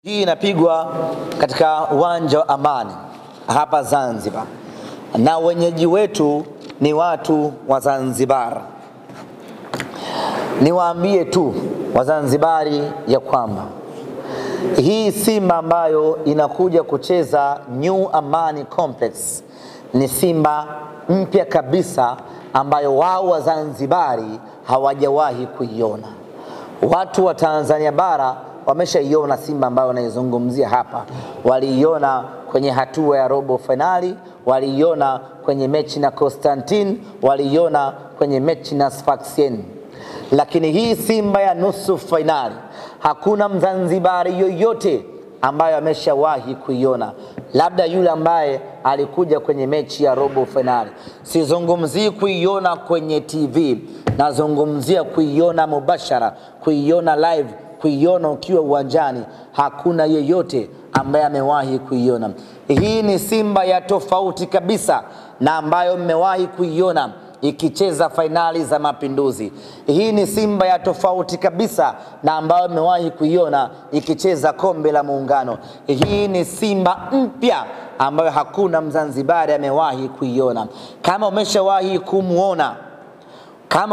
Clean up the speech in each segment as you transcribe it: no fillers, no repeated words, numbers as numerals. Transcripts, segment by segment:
Hii inapigwa katika uwanja wa Amani hapa Zanzibar, na wenyeji wetu ni watu wa Zanzibar. Niwaambie tu Wazanzibari ya kwamba hii Simba ambayo inakuja kucheza New Amani Complex ni Simba mpya kabisa ambayo wao Wazanzibari hawajawahi kuiona. Watu wa Tanzania bara wameshaiona Simba ambayo naizungumzia hapa. Waliiona kwenye hatua ya robo finali, waliiona kwenye mechi na Constantine, waliiona kwenye mechi na Sfaxien. Lakini hii Simba ya nusu finali hakuna Mzanzibari yoyote ambaye ameshawahi kuiona, labda yule ambaye alikuja kwenye mechi ya robo finali. Sizungumzii kuiona kwenye TV, nazungumzia kuiona mubashara, kuiona live, kuiona ukiwa uwanjani. Hakuna yeyote ambaye amewahi kuiona. Hii ni Simba ya tofauti kabisa na ambayo mmewahi kuiona ikicheza fainali za Mapinduzi. Hii ni Simba ya tofauti kabisa na ambayo mmewahi kuiona ikicheza kombe la Muungano. Hii ni Simba mpya ambayo hakuna Mzanzibari amewahi kuiona. Kama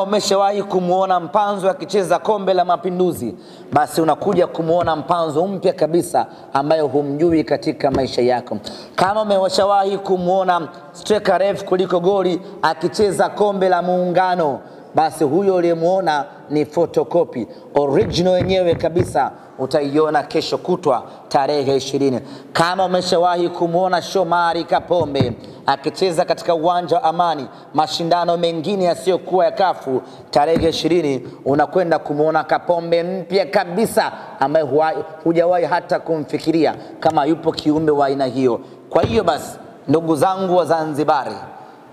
umeshawahi kumuona Mpanzu akicheza kombe la Mapinduzi, basi unakuja kumuona Mpanzu mpya kabisa ambayo humjui katika maisha yako. Kama umeshawahi kumuona striker refu kuliko goli akicheza kombe la Muungano, basi huyo uliyemuona ni photocopy. Original yenyewe kabisa utaiona kesho kutwa tarehe 20. Kama umeshawahi kumuona Shomari Kapombe akicheza katika uwanja wa Amani mashindano mengine yasiyokuwa ya kafu, tarehe 20 unakwenda kumuona Kapombe mpya kabisa ambaye hujawahi hata kumfikiria kama yupo kiumbe wa aina hiyo. Kwa hiyo basi, ndugu zangu wa Zanzibari,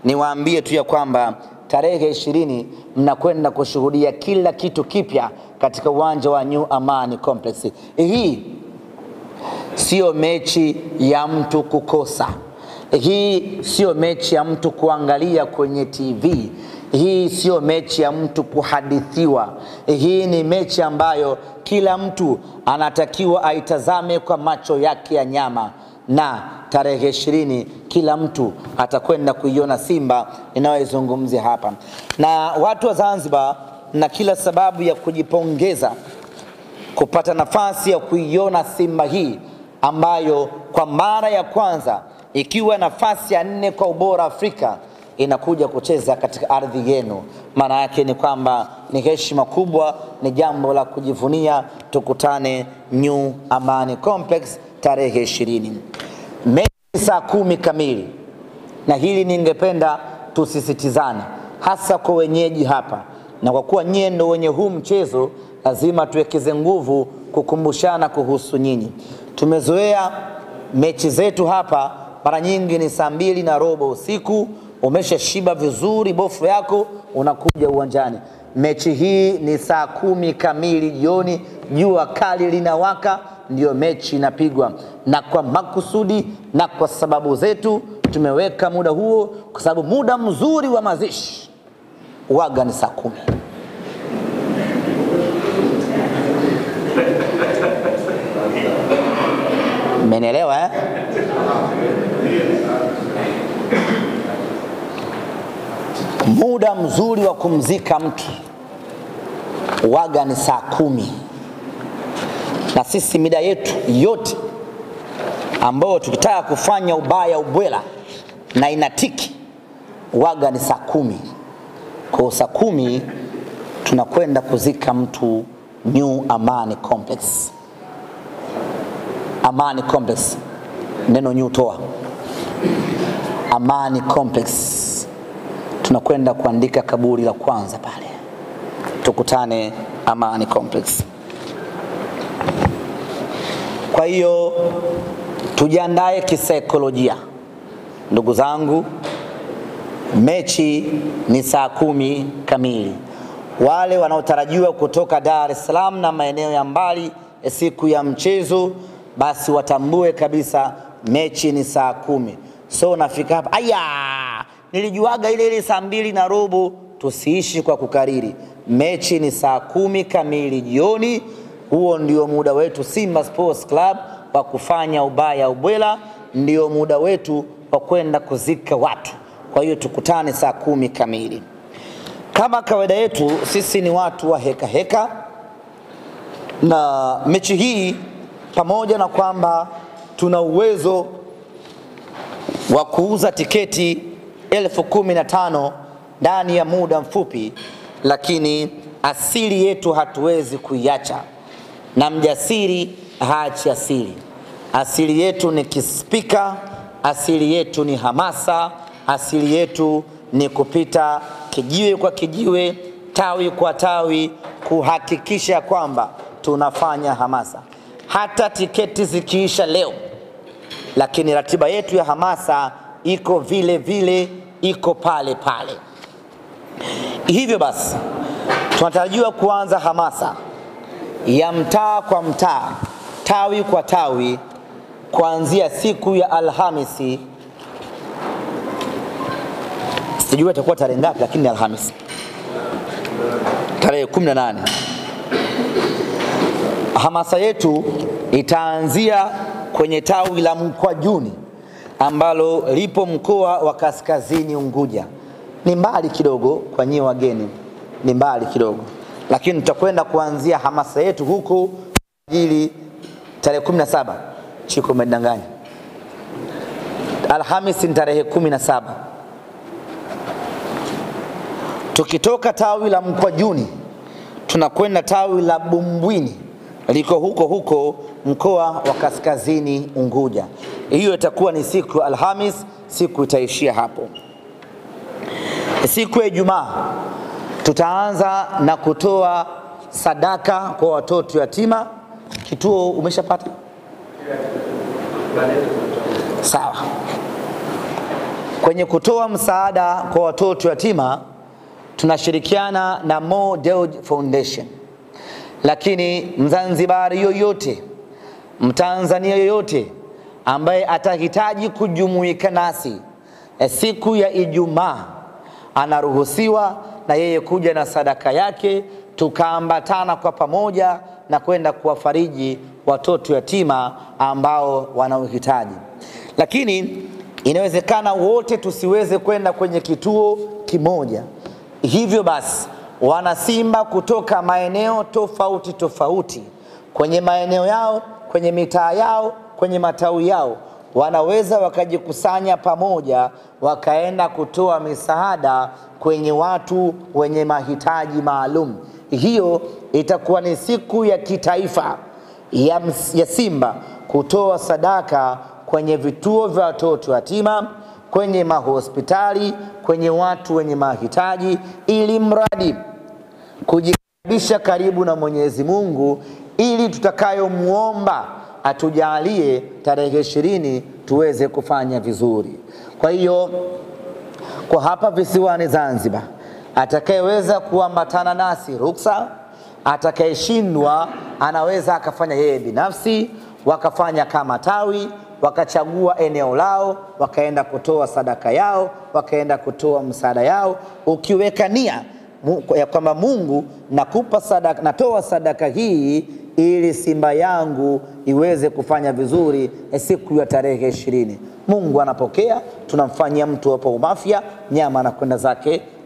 niwaambie tu ya kwamba tarehe 20 mnakwenda kushuhudia kila kitu kipya katika uwanja wa New Amani Complex. Hii sio mechi ya mtu kukosa. Hii sio mechi ya mtu kuangalia kwenye TV. Hii sio mechi ya mtu kuhadithiwa. Hii ni mechi ambayo kila mtu anatakiwa aitazame kwa macho yake ya nyama. Na tarehe 20 kila mtu atakwenda kuiona Simba inayoizungumzia hapa. Na watu wa Zanzibar na kila sababu ya kujipongeza kupata nafasi ya kuiona Simba hii ambayo kwa mara ya kwanza ikiwa nafasi ya 4 kwa ubora Afrika inakuja kucheza katika ardhi yenu. Maana yake ni kwamba ni heshima kubwa, ni jambo la kujivunia. Tukutane New Amani Complex tarehe 20. Mechi saa 10 kamili. Na hili ningependa tusisitizane hasa kwa wenyeji hapa. Na kwa kuwa nyie ndio wenye huu mchezo, lazima tuwekeze nguvu kukumbushana kuhusu nyinyi. Tumezoea mechi zetu hapa mara nyingi ni saa 2:15 usiku, umeshashiba vizuri bofu yako, unakuja uwanjani. Mechi hii ni saa 10 kamili jioni, jua kali linawaka, ndio mechi inapigwa. Na kwa makusudi na kwa sababu zetu tumeweka muda huo, kwa sababu muda mzuri wa mazishi waga ni saa 10. Mmenielewa eh? Muda mzuri wa kumzika mtu waga ni saa 10. Na sisi mida yetu yote ambao tukitaka kufanya ubaya ubwela na inatiki waga ni saa 10. Kwa saa 10 tunakwenda kuzika mtu New Amani Complex. Amani Complex, neno new toa. Amani Complex, tunakwenda kuandika kaburi la kwanza pale. Tukutane Amani Complex. Kwa hiyo tujiandae kisaikolojia ndugu zangu. Mechi ni saa 10 kamili. Wale wanaotarajiwa kutoka Dar es Salaam na maeneo ya mbali siku ya mchezo, basi watambue kabisa mechi ni saa 10. So nafika hapa, aya, nilijuaga ile saa 2:15. Tusiishi kwa kukariri. Mechi ni saa 10 kamili jioni huo ndio muda wetu Simba Sports Club wa kufanya ubaya ubwela, ndio muda wetu wa kwenda kuzika watu. Kwa hiyo tukutane saa 10 kamili. Kama kawaida yetu, sisi ni watu wa heka heka, na mechi hii pamoja na kwamba tuna uwezo wa kuuza tiketi 15,000 ndani ya muda mfupi, lakini asili yetu hatuwezi kuiacha, na mjasiri haachi asili. Asili yetu ni kispika, asili yetu ni hamasa, asili yetu ni kupita kijiwe kwa kijiwe, tawi kwa tawi, kuhakikisha kwamba tunafanya hamasa. Hata tiketi zikiisha leo, lakini ratiba yetu ya hamasa iko vile vile, iko pale pale. Hivyo basi tunatarajiwa kuanza hamasa ya mtaa kwa mtaa, tawi kwa tawi, kuanzia siku ya Alhamisi. Sijui itakuwa tarehe ngapi, lakini ni Alhamisi tarehe 18. Hamasa yetu itaanzia kwenye tawi la Mkwajuni ambalo lipo mkoa wa Kaskazini Unguja. Ni mbali kidogo kwa nyie wageni, ni mbali kidogo, lakini tutakwenda kuanzia hamasa yetu huko ajili tarehe 17. Chiko umedanganya, Alhamisi ni tarehe 17. Tukitoka tawi la Mkwajuni tunakwenda tawi la Bumbwini, liko huko mkoa wa Kaskazini Unguja. Hiyo itakuwa ni siku ya Alhamis, siku itaishia hapo. Siku ya Ijumaa tutaanza na kutoa sadaka kwa watoto yatima. Kituo umeshapata? Sawa. Kwenye kutoa msaada kwa watoto yatima tunashirikiana na Mo Dewji Foundation. Lakini Mzanzibari yoyote, Mtanzania yoyote ambaye atahitaji kujumuika nasi siku ya Ijumaa anaruhusiwa na yeye kuja na sadaka yake, tukaambatana kwa pamoja na kwenda kuwafariji watoto yatima ambao wanauhitaji. Lakini inawezekana wote tusiweze kwenda kwenye kituo kimoja. Hivyo basi wana Simba kutoka maeneo tofauti tofauti, kwenye maeneo yao, kwenye mitaa yao, kwenye matawi yao, wanaweza wakajikusanya pamoja wakaenda kutoa misaada kwenye watu wenye mahitaji maalum. Hiyo itakuwa ni siku ya kitaifa ya Simba kutoa sadaka kwenye vituo vya watoto yatima, kwenye mahospitali, kwenye watu wenye mahitaji, ili mradi kujikaribisha karibu na Mwenyezi Mungu, ili tutakayomuomba atujalie tarehe 20 tuweze kufanya vizuri. Kwa hiyo kwa hapa visiwani Zanzibar, atakayeweza kuambatana nasi ruksa, atakayeshindwa anaweza akafanya yeye binafsi, wakafanya kama tawi, wakachagua eneo lao, wakaenda kutoa sadaka yao, wakaenda kutoa msaada yao, ukiweka nia ya kwamba Mungu, nakupa sadaka, natoa sadaka hii ili Simba yangu iweze kufanya vizuri siku ya tarehe 20. Mungu anapokea, tunamfanyia mtu hapo umafia, nyama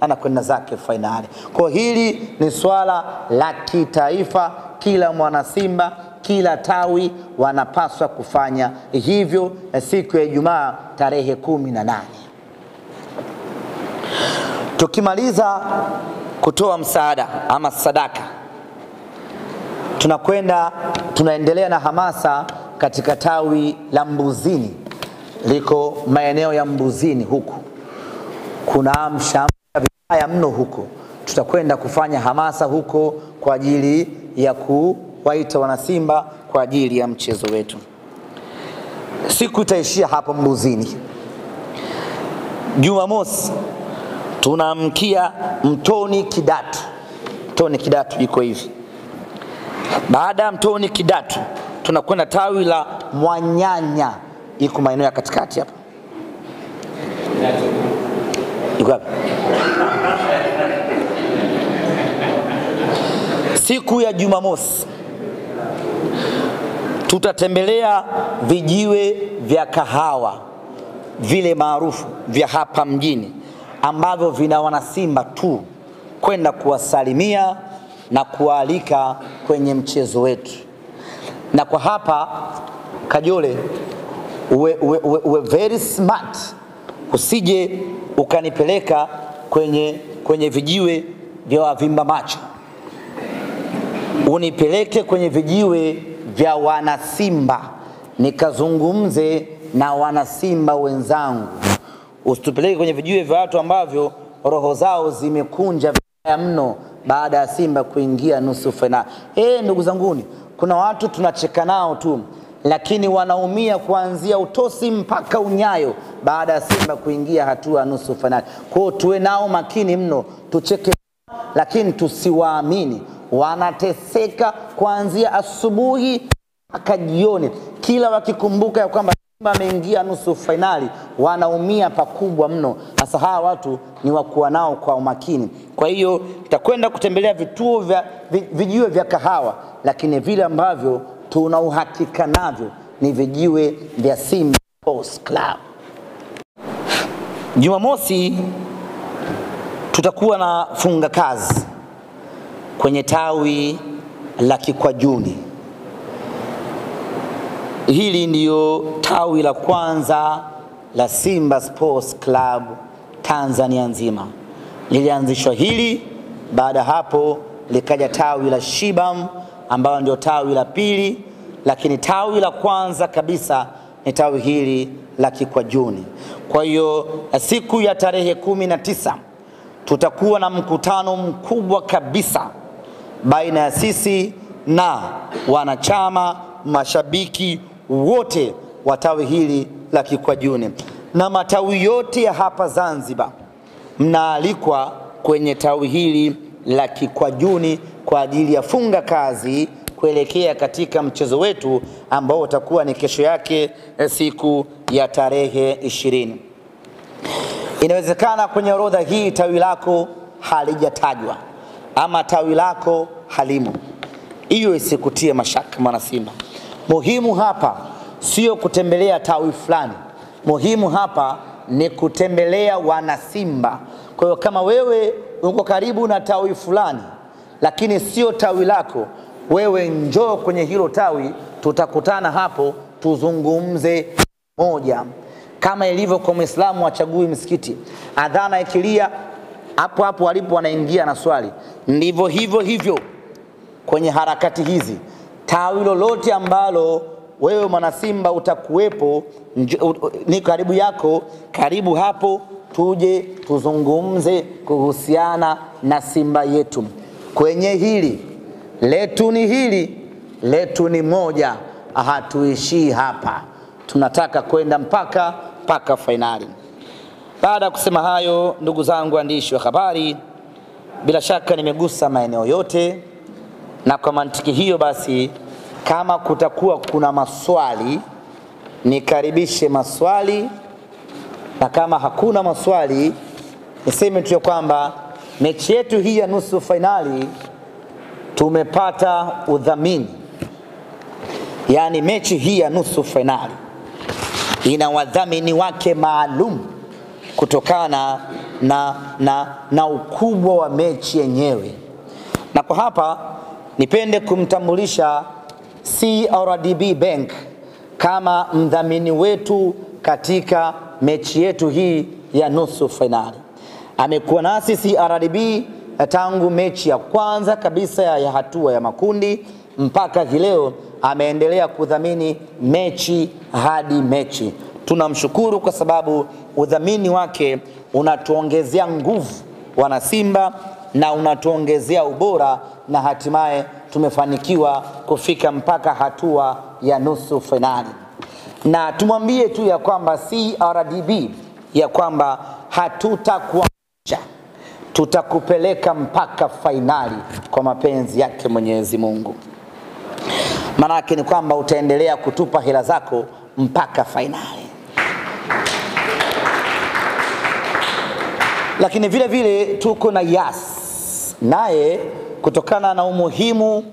anakwenda zake finali. Kwa hili ni swala la kitaifa, kila mwana Simba, kila tawi wanapaswa kufanya hivyo siku ya Ijumaa tarehe 18. Tukimaliza kutoa msaada ama sadaka, tunaendelea na hamasa katika tawi la Mbuzini, liko maeneo ya Mbuzini huku. Kuna amsha vibaya mno huko. Tutakwenda kufanya hamasa huko kwa ajili ya kuwaita wanasimba kwa ajili ya mchezo wetu. Siku itaishia hapo Mbuzini. Jumamosi tunaamkia Mtoni Kidatu. Mtoni Kidatu iko hivi. Baada ya Mtoni Kidatu tunakwenda tawi la Mwanyanya, iko maeneo ya katikati hapa. Iko hapa. Siku ya Jumamosi tutatembelea vijiwe vya kahawa vile maarufu vya hapa mjini ambavyo vina wanasimba tu, kwenda kuwasalimia na kualika kwenye mchezo wetu. Na kwa hapa Kajole, uwe very smart, usije ukanipeleka kwenye vijiwe vya wavimba macho, unipeleke kwenye vijiwe vya wanasimba nikazungumze na wanasimba wenzangu. Usitupeleke kwenye vijiwe vya watu ambavyo roho zao zimekunja vibaya mno baada ya Simba kuingia nusu fainali. Ndugu zanguni, kuna watu tunacheka nao tu, lakini wanaumia kuanzia utosi mpaka unyayo baada ya Simba kuingia hatua ya nusu fainali. Kwa hiyo tuwe nao makini mno, tucheke lakini tusiwaamini. Wanateseka kuanzia asubuhi mpaka jioni, kila wakikumbuka ya kwamba Simba ameingia nusu fainali wanaumia pakubwa mno. Hasa hawa watu ni wakuwa nao kwa umakini. Kwa hiyo tutakwenda kutembelea vijiwe vya kahawa, lakini vile ambavyo tuna uhakika navyo ni vijiwe vya Simba Sports Club. Jumamosi tutakuwa na funga kazi kwenye tawi la Kikwajuni. Hili ndiyo tawi la kwanza la Simba Sports Club Tanzania nzima. Lilianzishwa hili, baada hapo likaja tawi la Shibam ambalo ndio tawi la pili, lakini tawi la kwanza kabisa ni tawi hili la Kikwajuni. Kwa hiyo siku ya tarehe 19 tutakuwa na mkutano mkubwa kabisa baina ya sisi na wanachama, mashabiki wote wa tawi hili la Kikwajuni, na matawi yote ya hapa Zanzibar mnaalikwa kwenye tawi hili la Kikwajuni kwa ajili ya funga kazi kuelekea katika mchezo wetu ambao utakuwa ni kesho yake, siku ya tarehe 20. Inawezekana kwenye orodha hii tawi lako halijatajwa ama tawi lako halimo. Hiyo isikutie mashaka mwana Simba. Muhimu hapa sio kutembelea tawi fulani, muhimu hapa ni kutembelea wana Simba. Kwa hiyo kama wewe uko karibu na tawi fulani lakini sio tawi lako, wewe njoo kwenye hilo tawi, tutakutana hapo tuzungumze moja. Kama ilivyo kwa Muislamu achagui msikiti, adhana ikilia hapo hapo walipo wanaingia na swali, ndivyo hivyo kwenye harakati hizi. Tawi lolote ambalo wewe mwana Simba utakuwepo, ni karibu yako, karibu hapo, tuje tuzungumze kuhusiana na Simba yetu. Kwenye hili letu ni moja, hatuishii hapa, tunataka kwenda mpaka fainali. Baada ya kusema hayo, ndugu zangu waandishi wa habari, bila shaka nimegusa maeneo yote, na kwa mantiki hiyo basi kama kutakuwa kuna maswali nikaribishe maswali, na kama hakuna maswali niseme tu kwamba mechi yetu hii ya nusu fainali tumepata udhamini. Yani mechi hii ya nusu fainali ina wadhamini wake maalum kutokana na ukubwa wa mechi yenyewe. Na kwa hapa nipende kumtambulisha CRDB Bank kama mdhamini wetu katika mechi yetu hii ya nusu fainali. Amekuwa nasi CRDB tangu mechi ya kwanza kabisa ya hatua ya makundi mpaka leo, ameendelea kudhamini mechi hadi mechi. Tunamshukuru kwa sababu udhamini wake unatuongezea nguvu wana Simba na unatuongezea ubora, na hatimaye tumefanikiwa kufika mpaka hatua ya nusu fainali. Na tumwambie tu ya kwamba CRDB ya kwamba hatutakuacha, tutakupeleka mpaka fainali kwa mapenzi yake Mwenyezi Mungu. Maana yake ni kwamba utaendelea kutupa hela zako mpaka fainali. Lakini vile vile tuko na Yas, naye kutokana na umuhimu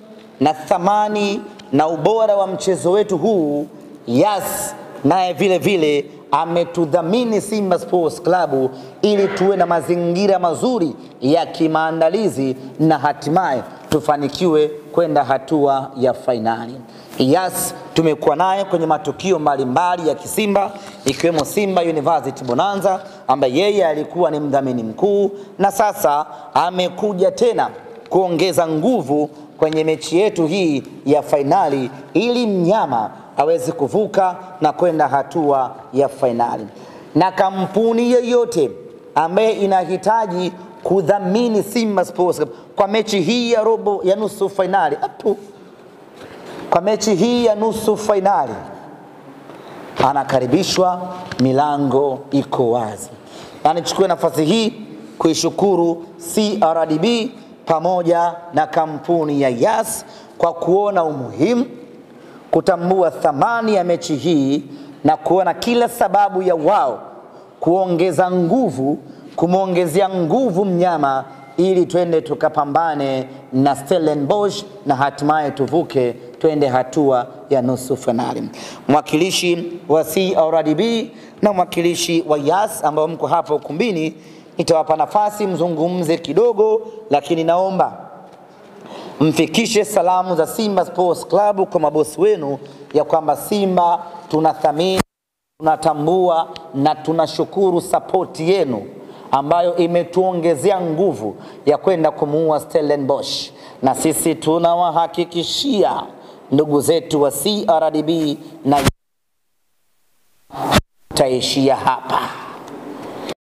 na thamani na ubora wa mchezo wetu huu, Yas naye vile vile ametudhamini Simba Sports Club ili tuwe na mazingira mazuri ya kimaandalizi na hatimaye tufanikiwe kwenda hatua ya fainali. Yas tumekuwa naye kwenye matukio mbalimbali ya kisimba, ikiwemo Simba University Bonanza ambaye yeye alikuwa ni mdhamini mkuu, na sasa amekuja tena kuongeza nguvu kwenye mechi yetu hii ya fainali ili mnyama aweze kuvuka na kwenda hatua ya fainali. Na kampuni yoyote ambaye inahitaji kudhamini Simba Sports Club kwa mechi hii ya robo ya nusu fainali, kwa mechi hii ya nusu fainali, anakaribishwa, milango iko wazi. Na nichukue nafasi hii kuishukuru CRDB pamoja na kampuni ya Yas kwa kuona umuhimu, kutambua thamani ya mechi hii na kuona kila sababu ya wao kuongeza nguvu, kumuongezea nguvu mnyama ili twende tukapambane na Stellenbosch na hatimaye tuvuke twende hatua ya nusu finali. Mwakilishi wa CRDB na mwakilishi wa Yas ambao mko hapa ukumbini, nitawapa nafasi mzungumze kidogo, lakini naomba mfikishe salamu za Simba Sports Club kwa mabosi wenu ya kwamba Simba tunathamini, tunatambua na tunashukuru support yenu ambayo imetuongezea nguvu ya kwenda kumuua Stellenbosch, na sisi tunawahakikishia ndugu zetu wa CRDB na taishia hapa.